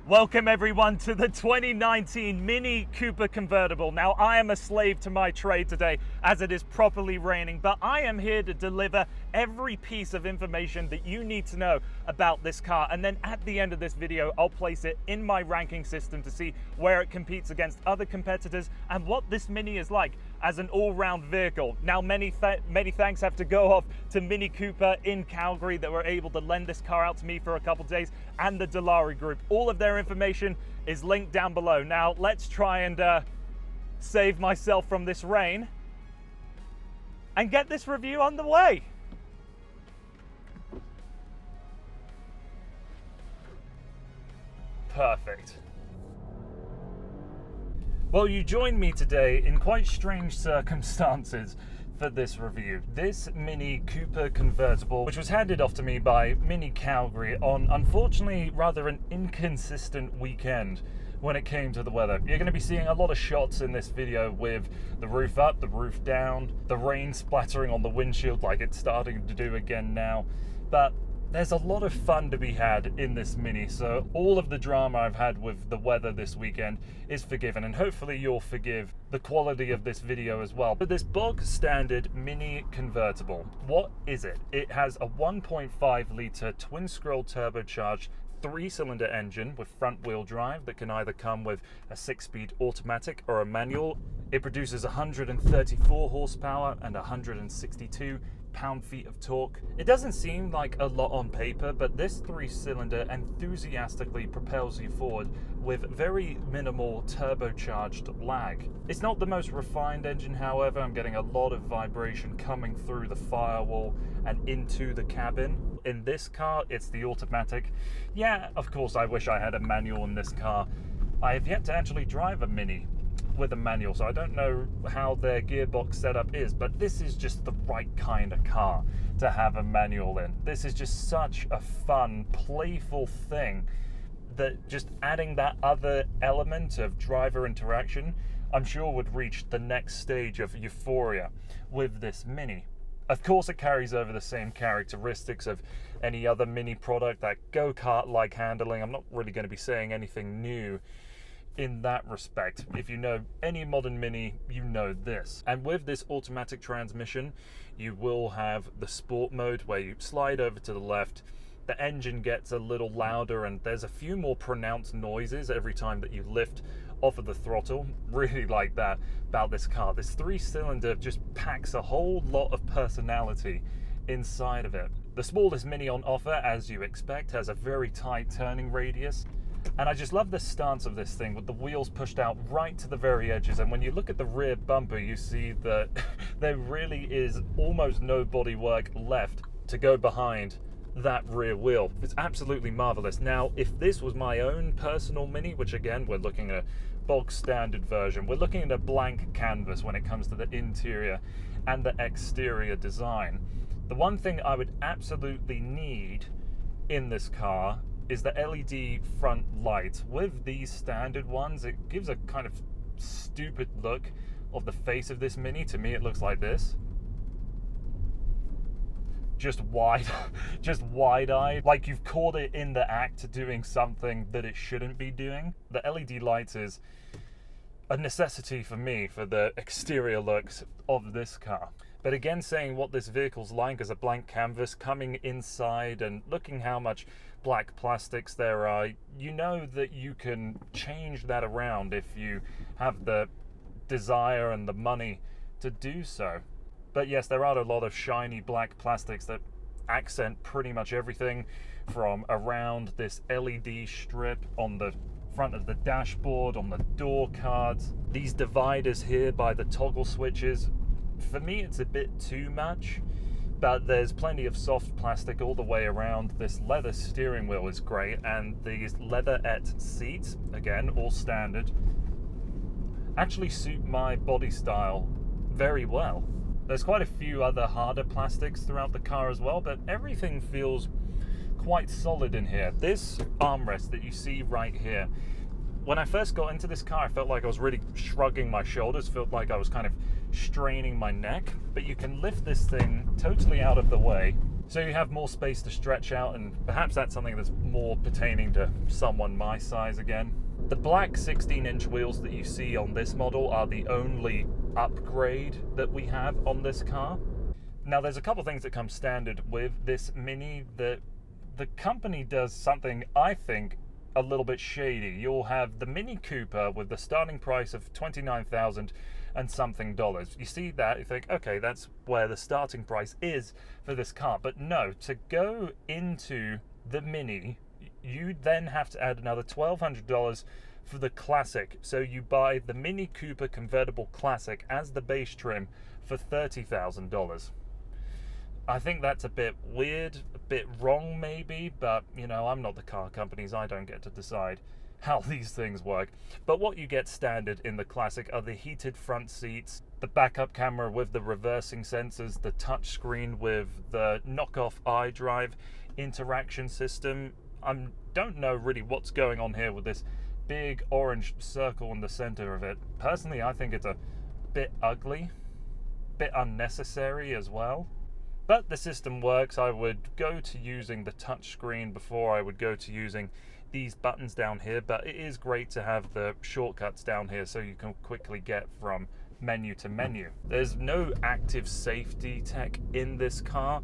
Welcome everyone to the 2019 MINI Cooper Convertible. Now I am a slave to my trade today as it is properly raining, but I am here to deliver every piece of information that you need to know about this car. And then at the end of this video, I'll place it in my ranking system to see where it competes against other competitors and what this Mini is like as an all-round vehicle. Now many thanks have to go off to MINI Cooper in Calgary that were able to lend this car out to me for a couple days, and the Dilawri Group. All of their information is linked down below. Now let's try and save myself from this rain and get this review on the way. Perfect. Well, you joined me today in quite strange circumstances for this review. This MINI Cooper Convertible, which was handed off to me by MINI Calgary on, unfortunately, rather an inconsistent weekend when it came to the weather. You're going to be seeing a lot of shots in this video with the roof up, the roof down, the rain splattering on the windshield like it's starting to do again now. But there's a lot of fun to be had in this Mini, so all of the drama I've had with the weather this weekend is forgiven, and hopefully you'll forgive the quality of this video as well. But this bog standard Mini Convertible, what is it? It has a 1.5 litre twin scroll turbocharged 3-cylinder engine with front wheel drive that can either come with a 6-speed automatic or a manual. It produces 134 horsepower and 162 pound-feet of torque. It doesn't seem like a lot on paper, but this 3-cylinder enthusiastically propels you forward with very minimal turbocharged lag. It's not the most refined engine, however. I'm getting a lot of vibration coming through the firewall and into the cabin. In this car, it's the automatic. Yeah, of course, I wish I had a manual in this car. I have yet to actually drive a Mini with a manual, so I don't know how their gearbox setup is, but this is just the right kind of car to have a manual in. This is just such a fun, playful thing that just adding that other element of driver interaction, I'm sure would reach the next stage of euphoria with this Mini. Of course, it carries over the same characteristics of any other Mini product, that go-kart-like handling. I'm not really going to be saying anything new in that respect. If you know any modern Mini, you know this. And with this automatic transmission, you will have the sport mode where you slide over to the left, the engine gets a little louder, and there's a few more pronounced noises every time that you lift off of the throttle. Really like that about this car. This 3-cylinder just packs a whole lot of personality inside of it. The smallest Mini on offer, as you expect, has a very tight turning radius. And I just love the stance of this thing with the wheels pushed out right to the very edges. And when you look at the rear bumper, you see that there really is almost no bodywork left to go behind that rear wheel. It's absolutely marvelous. Now, if this was my own personal Mini, which again, we're looking at a bog standard version, we're looking at a blank canvas when it comes to the interior and the exterior design. The one thing I would absolutely need in this car is the LED front lights. With these standard ones, it gives a kind of stupid look of the face of this Mini. To me, it looks like this. Just wide-eyed, like you've caught it in the act doing something that it shouldn't be doing. The LED lights is a necessity for me for the exterior looks of this car. But again, saying what this vehicle's like as a blank canvas, coming inside and looking how much black plastics there are, you know that you can change that around if you have the desire and the money to do so. But yes, there are a lot of shiny black plastics that accent pretty much everything from around this LED strip on the front of the dashboard, on the door cards. These dividers here by the toggle switches, for me it's a bit too much, but there's plenty of soft plastic all the way around. This leather steering wheel is great, and these leatherette seats, again, all standard, actually suit my body style very well. There's quite a few other harder plastics throughout the car as well, but everything feels quite solid in here. This armrest that you see right here, when I first got into this car, I felt like I was really shrugging my shoulders, felt like I was kind of straining my neck, but you can lift this thing totally out of the way So you have more space to stretch out, and perhaps that's something that's more pertaining to someone my size again. The black 16-inch wheels that you see on this model are the only upgrade that we have on this car. Now there's a couple things that come standard with this Mini. The company does something I think a little bit shady. You'll have the MINI Cooper with the starting price of $29,000 and something dollars. You see that, you think, okay, that's where the starting price is for this car. But no, to go into the Mini, you then have to add another $1,200 for the Classic. So you buy the MINI Cooper Convertible Classic as the base trim for $30,000. I think that's a bit weird, a bit wrong maybe, but you know, I'm not the car companies, I don't get to decide how these things work. But what you get standard in the Classic are the heated front seats, the backup camera with the reversing sensors, the touch screen with the knockoff iDrive interaction system. I don't know really what's going on here with this big orange circle in the center of it. Personally, I think it's a bit ugly, bit unnecessary as well. But the system works. I would go to using the touch screen before I would go to using these buttons down here, but it is great to have the shortcuts down here so you can quickly get from menu to menu. There's no active safety tech in this car.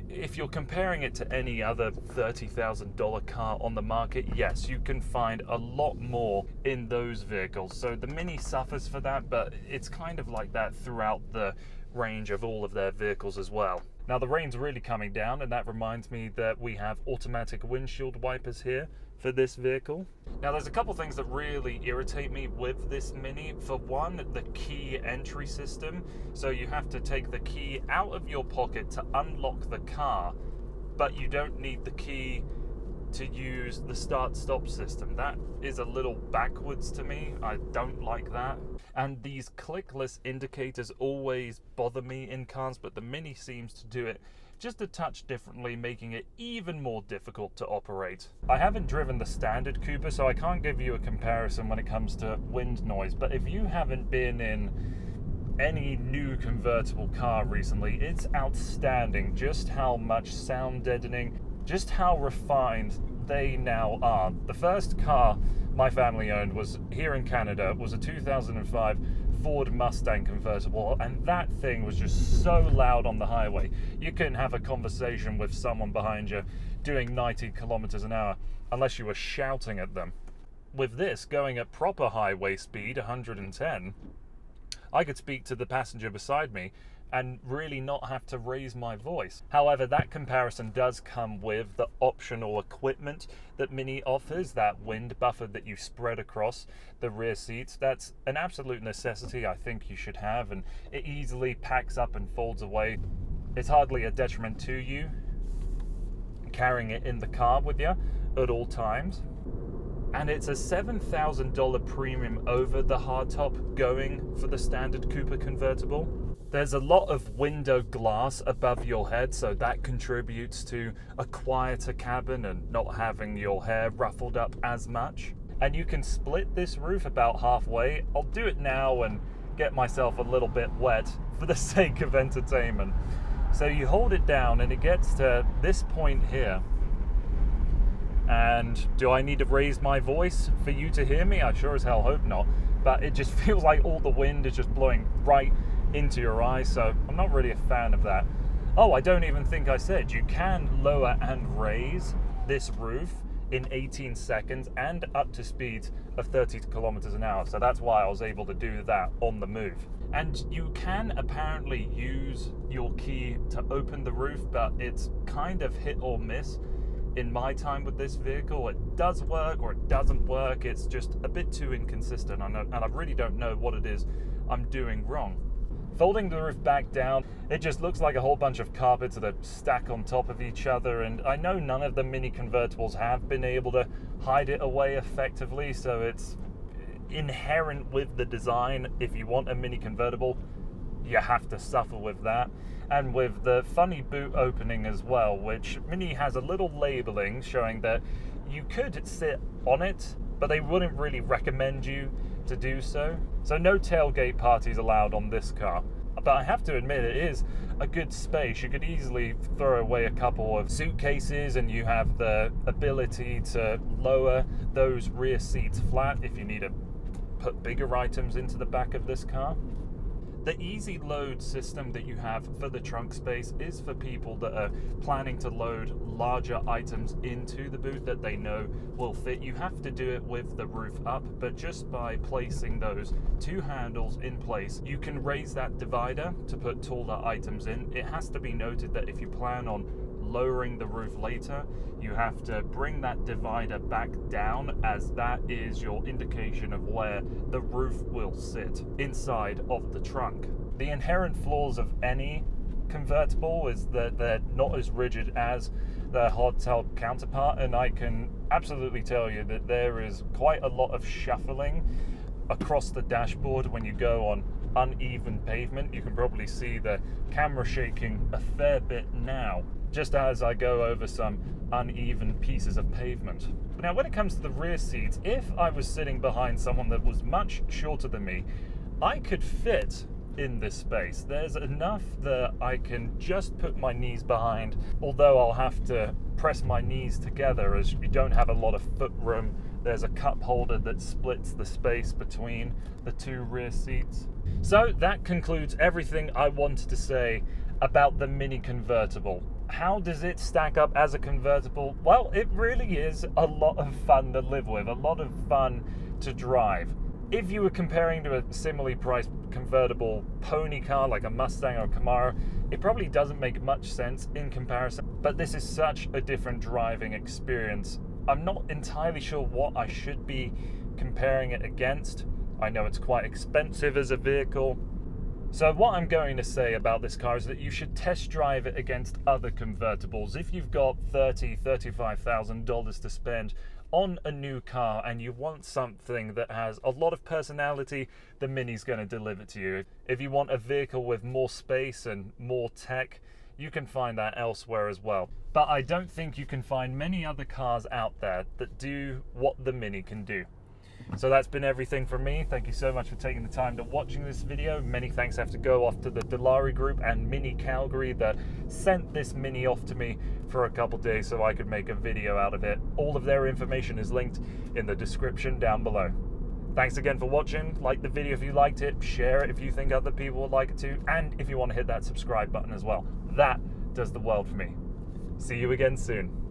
If you're comparing it to any other $30,000 car on the market, yes, you can find a lot more in those vehicles. So the Mini suffers for that, but it's kind of like that throughout the range of all of their vehicles as well. Now the rain's really coming down, and that reminds me that we have automatic windshield wipers here for this vehicle. Now there's a couple things that really irritate me with this Mini. For one, the key entry system. So you have to take the key out of your pocket to unlock the car, but you don't need the key to use the start-stop system. That is a little backwards to me. I don't like that. And these clickless indicators always bother me in cars, but the Mini seems to do it just a touch differently, making it even more difficult to operate. I haven't driven the standard Cooper, so I can't give you a comparison when it comes to wind noise, but if you haven't been in any new convertible car recently, it's outstanding just how much sound deadening, just how refined they now are. The first car my family owned was here in Canada, was a 2005 Ford Mustang convertible, and that thing was just so loud on the highway. You couldn't have a conversation with someone behind you doing 90 kilometers an hour unless you were shouting at them. With this, going at proper highway speed, 110, I could speak to the passenger beside me and really not have to raise my voice. However, that comparison does come with the optional equipment that Mini offers, that wind buffer that you spread across the rear seats. That's an absolute necessity I think you should have, and it easily packs up and folds away. It's hardly a detriment to you carrying it in the car with you at all times. And it's a $7,000 premium over the hardtop going for the standard Cooper convertible. There's a lot of window glass above your head, so that contributes to a quieter cabin and not having your hair ruffled up as much. And you can split this roof about halfway. I'll do it now and get myself a little bit wet for the sake of entertainment. So you hold it down and it gets to this point here. And do I need to raise my voice for you to hear me? I sure as hell hope not. But it just feels like all the wind is just blowing right into your eyes, so I'm not really a fan of that. Oh, I don't even think I said you can lower and raise this roof in 18 seconds and up to speeds of 30 kilometers an hour. So that's why I was able to do that on the move. And you can apparently use your key to open the roof, but it's kind of hit or miss. In my time with this vehicle, it does work or it doesn't work. It's just a bit too inconsistent, and I really don't know what it is I'm doing wrong. Folding the roof back down, it just looks like a whole bunch of carpets that stack on top of each other, and I know none of the Mini convertibles have been able to hide it away effectively, so it's inherent with the design. If you want a Mini convertible, you have to suffer with that. And with the funny boot opening as well, which Mini has a little labeling showing that you could sit on it, but they wouldn't really recommend you to do so. So no tailgate parties allowed on this car. but I have to admit it is a good space. You could easily throw away a couple of suitcases, and you have the ability to lower those rear seats flat if you need to put bigger items into the back of this car. The easy load system that you have for the trunk space is for people that are planning to load larger items into the boot that they know will fit. You have to do it with the roof up, but just by placing those two handles in place, you can raise that divider to put taller items in. It has to be noted that if you plan on lowering the roof later, you have to bring that divider back down, as that is your indication of where the roof will sit inside of the trunk. The inherent flaws of any convertible is that they're not as rigid as their hardtop counterpart, and I can absolutely tell you that there is quite a lot of shuffling across the dashboard when you go on uneven pavement. You can probably see the camera shaking a fair bit now, just as I go over some uneven pieces of pavement. Now, when it comes to the rear seats, if I was sitting behind someone that was much shorter than me, I could fit in this space. There's enough that I can just put my knees behind, although I'll have to press my knees together as you don't have a lot of foot room. There's a cup holder that splits the space between the two rear seats. So that concludes everything I wanted to say about the Mini convertible. How does it stack up as a convertible? Well, it really is a lot of fun to live with, a lot of fun to drive. If you were comparing to a similarly priced convertible pony car like a Mustang or a Camaro, it probably doesn't make much sense in comparison, but this is such a different driving experience. I'm not entirely sure what I should be comparing it against. I know it's quite expensive as a vehicle. So what I'm going to say about this car is that you should test drive it against other convertibles. If you've got $30,000, $35,000 to spend on a new car and you want something that has a lot of personality, the Mini's going to deliver to you. If you want a vehicle with more space and more tech, you can find that elsewhere as well. But I don't think you can find many other cars out there that do what the Mini can do. So that's been everything from me. Thank you so much for taking the time to watching this video. Many thanks have to go off to the Dilawri group and MINI Calgary that sent this Mini off to me for a couple days so I could make a video out of it. All of their information is linked in the description down below. Thanks again for watching. Like the video if you liked it, share it if you think other people would like it too, and if you want to hit that subscribe button as well. That does the world for me. See you again soon.